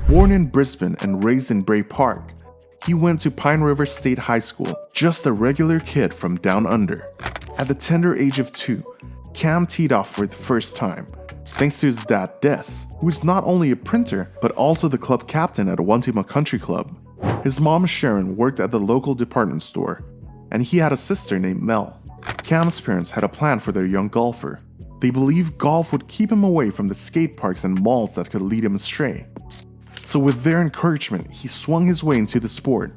Born in Brisbane and raised in Bray Park, he went to Pine River State High School, just a regular kid from down under. At the tender age of 2, Cam teed off for the first time, thanks to his dad Des, who is not only a printer, but also the club captain at Wantima Country Club. His mom Sharon worked at the local department store, and he had a sister named Mel. Cam's parents had a plan for their young golfer. They believed golf would keep him away from the skate parks and malls that could lead him astray. So with their encouragement, he swung his way into the sport.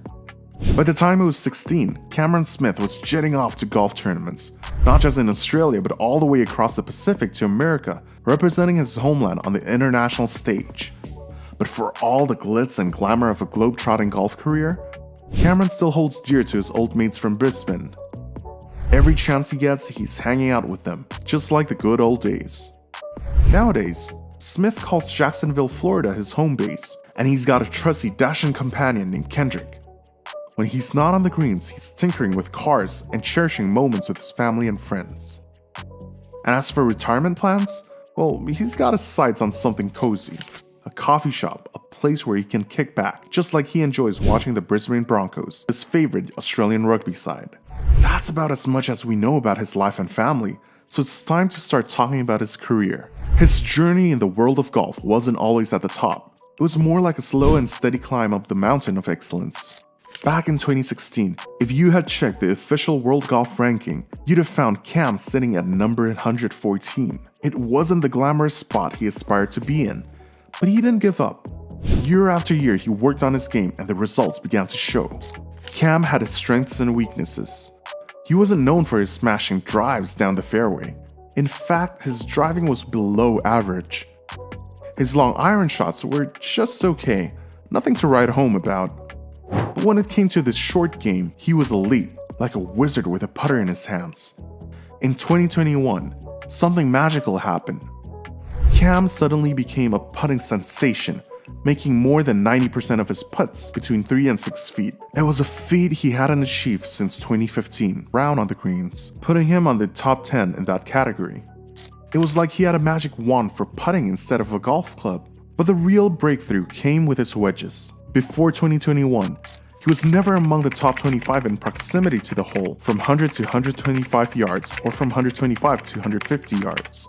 By the time he was 16, Cameron Smith was jetting off to golf tournaments, not just in Australia but all the way across the Pacific to America, representing his homeland on the international stage. But for all the glitz and glamour of a globe-trotting golf career, Cameron still holds dear to his old mates from Brisbane. Every chance he gets, he's hanging out with them, just like the good old days. Nowadays, Smith calls Jacksonville, Florida his home base, and he's got a trusty dashing companion named Kendrick. When he's not on the greens, he's tinkering with cars and cherishing moments with his family and friends. And as for retirement plans, well, he's got his sights on something cozy. A coffee shop, a place where he can kick back, just like he enjoys watching the Brisbane Broncos, his favorite Australian rugby side. That's about as much as we know about his life and family, so it's time to start talking about his career. His journey in the world of golf wasn't always at the top. It was more like a slow and steady climb up the mountain of excellence. Back in 2016, if you had checked the official World Golf ranking, you'd have found Cam sitting at number 114. It wasn't the glamorous spot he aspired to be in, but he didn't give up. Year after year, he worked on his game and the results began to show. Cam had his strengths and weaknesses. He wasn't known for his smashing drives down the fairway. In fact, his driving was below average. His long iron shots were just okay, nothing to write home about. But when it came to the short game, he was elite, like a wizard with a putter in his hands. In 2021, something magical happened. Cam suddenly became a putting sensation, making more than 90% of his putts between 3 and 6 feet. It was a feat he hadn't achieved since 2015, round on the greens, putting him on the top 10 in that category. It was like he had a magic wand for putting instead of a golf club. But the real breakthrough came with his wedges. Before 2021, he was never among the top 25 in proximity to the hole from 100 to 125 yards or from 125 to 150 yards.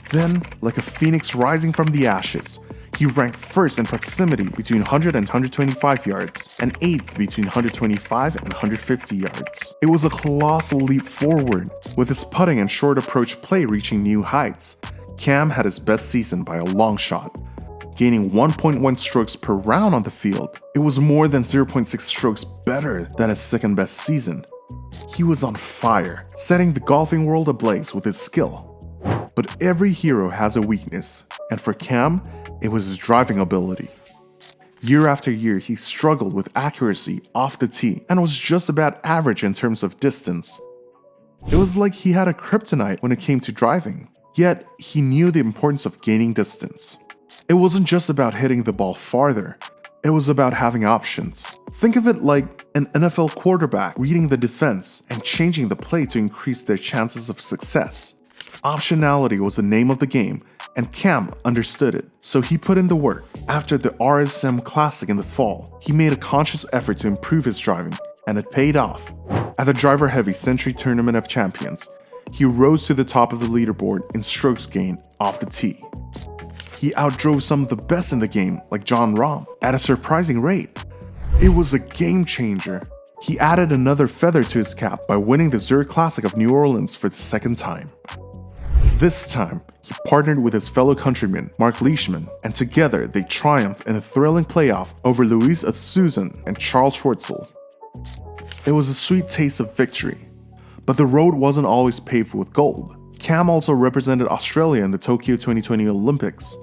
Then, like a phoenix rising from the ashes, he ranked first in proximity between 100 and 125 yards, and 8th between 125 and 150 yards. It was a colossal leap forward, with his putting and short approach play reaching new heights. Cam had his best season by a long shot, gaining 1.1 strokes per round on the field. It was more than 0.6 strokes better than his second best season. He was on fire, setting the golfing world ablaze with his skill. But every hero has a weakness, and for Cam, it was his driving ability. Year after year, he struggled with accuracy off the tee and was just about average in terms of distance. It was like he had a kryptonite when it came to driving, yet he knew the importance of gaining distance. It wasn't just about hitting the ball farther, it was about having options. Think of it like an NFL quarterback reading the defense and changing the play to increase their chances of success. Optionality was the name of the game, and Cam understood it, so he put in the work. After the RSM Classic in the fall, he made a conscious effort to improve his driving, and it paid off. At the driver-heavy Century Tournament of Champions, he rose to the top of the leaderboard in strokes gained off the tee. He outdrove some of the best in the game, like Jon Rahm, at a surprising rate. It was a game changer. He added another feather to his cap by winning the Zurich Classic of New Orleans for the second time. This time, he partnered with his fellow countryman, Mark Leishman, and together they triumphed in a thrilling playoff over Louis Oosthuizen and Charles Schwartzel. It was a sweet taste of victory, but the road wasn't always paved with gold. Cam also represented Australia in the Tokyo 2020 Olympics,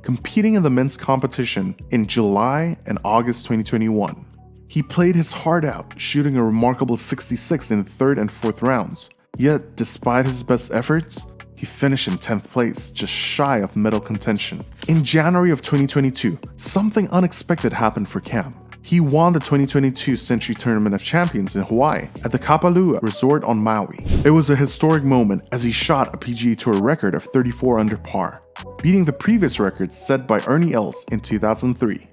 competing in the men's competition in July and August 2021. He played his heart out, shooting a remarkable 66 in the 3rd and 4th rounds. Yet, despite his best efforts, he finished in 10th place, just shy of medal contention. In January of 2022, something unexpected happened for Cam. He won the 2022 Century Tournament of Champions in Hawaii at the Kapalua Resort on Maui. It was a historic moment as he shot a PGA Tour record of 34 under par. beating the previous record set by Ernie Els in 2003.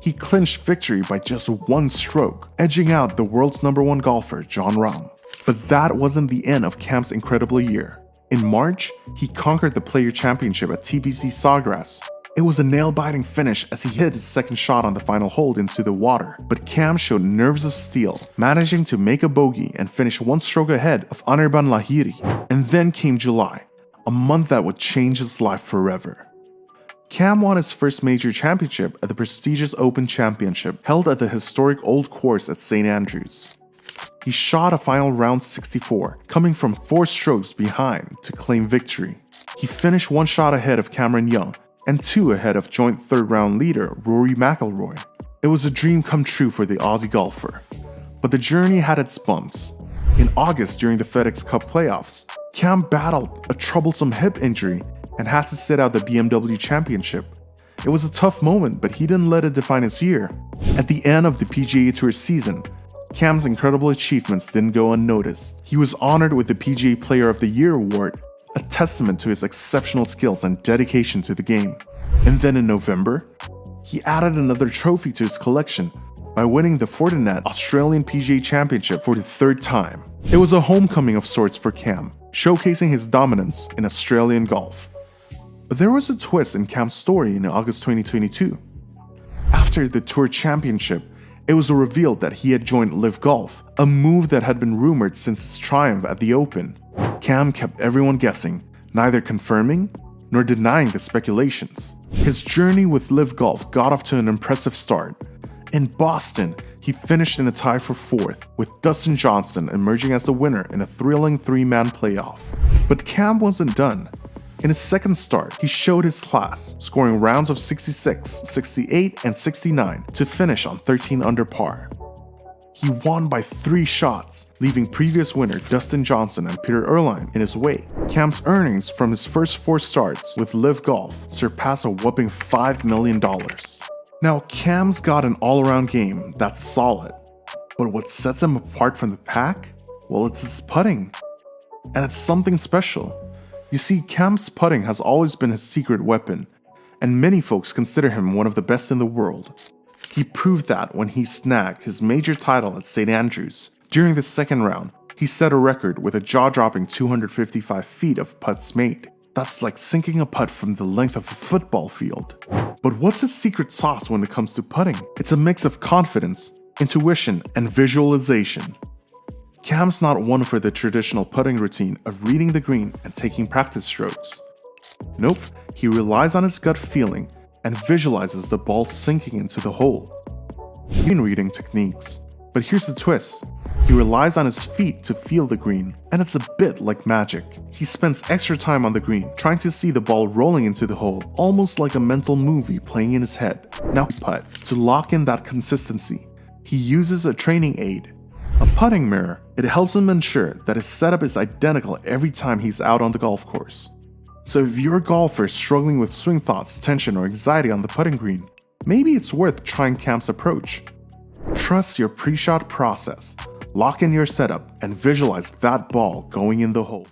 He clinched victory by just one stroke, edging out the world's #1 golfer, Jon Rahm. But that wasn't the end of Cam's incredible year. In March, he conquered the Player Championship at TPC Sawgrass. It was a nail-biting finish as he hit his second shot on the final hole into the water, but Cam showed nerves of steel, managing to make a bogey and finish one stroke ahead of Anirban Lahiri. And then came July, a month that would change his life forever. Cam won his first major championship at the prestigious Open Championship held at the historic Old Course at St. Andrews. He shot a final round 64, coming from 4 strokes behind to claim victory. He finished 1 shot ahead of Cameron Young and 2 ahead of joint third-round leader Rory McIlroy. It was a dream come true for the Aussie golfer. But the journey had its bumps. In August, during the FedEx Cup playoffs, Cam battled a troublesome hip injury and had to sit out the BMW Championship. It was a tough moment, but he didn't let it define his year. At the end of the PGA Tour season, Cam's incredible achievements didn't go unnoticed. He was honored with the PGA Player of the Year award, a testament to his exceptional skills and dedication to the game. And then in November, he added another trophy to his collection by winning the Fortinet Australian PGA Championship for the 3rd time. It was a homecoming of sorts for Cam, showcasing his dominance in Australian golf. But there was a twist in Cam's story in August 2022. After the Tour Championship, it was revealed that he had joined LIV Golf, a move that had been rumored since his triumph at the Open. Cam kept everyone guessing, neither confirming nor denying the speculations. His journey with LIV Golf got off to an impressive start. In Boston, he finished in a tie for 4th, with Dustin Johnson emerging as the winner in a thrilling 3-man playoff. But Cam wasn't done. In his second start, he showed his class, scoring rounds of 66, 68, and 69 to finish on 13 under par. He won by 3 shots, leaving previous winner Dustin Johnson and Peter Erline in his wake. Cam's earnings from his first 4 starts with LIV Golf surpassed a whopping $5 million. Now, Cam's got an all-around game that's solid, but what sets him apart from the pack? Well, it's his putting. And it's something special. You see, Cam's putting has always been his secret weapon, and many folks consider him one of the best in the world. He proved that when he snagged his major title at St. Andrews. During the second round, he set a record with a jaw-dropping 255 feet of putts made. That's like sinking a putt from the length of a football field. But what's his secret sauce when it comes to putting? It's a mix of confidence, intuition, and visualization. Cam's not one for the traditional putting routine of reading the green and taking practice strokes. Nope, he relies on his gut feeling and visualizes the ball sinking into the hole. Green reading techniques. But here's the twist. He relies on his feet to feel the green, and it's a bit like magic. He spends extra time on the green, trying to see the ball rolling into the hole, almost like a mental movie playing in his head. Now putt. To lock in that consistency, he uses a training aid. A putting mirror. It helps him ensure that his setup is identical every time he's out on the golf course. So if you're a golfer struggling with swing thoughts, tension, or anxiety on the putting green, maybe it's worth trying Cam's approach. Trust your pre-shot process, lock in your setup, and visualize that ball going in the hole.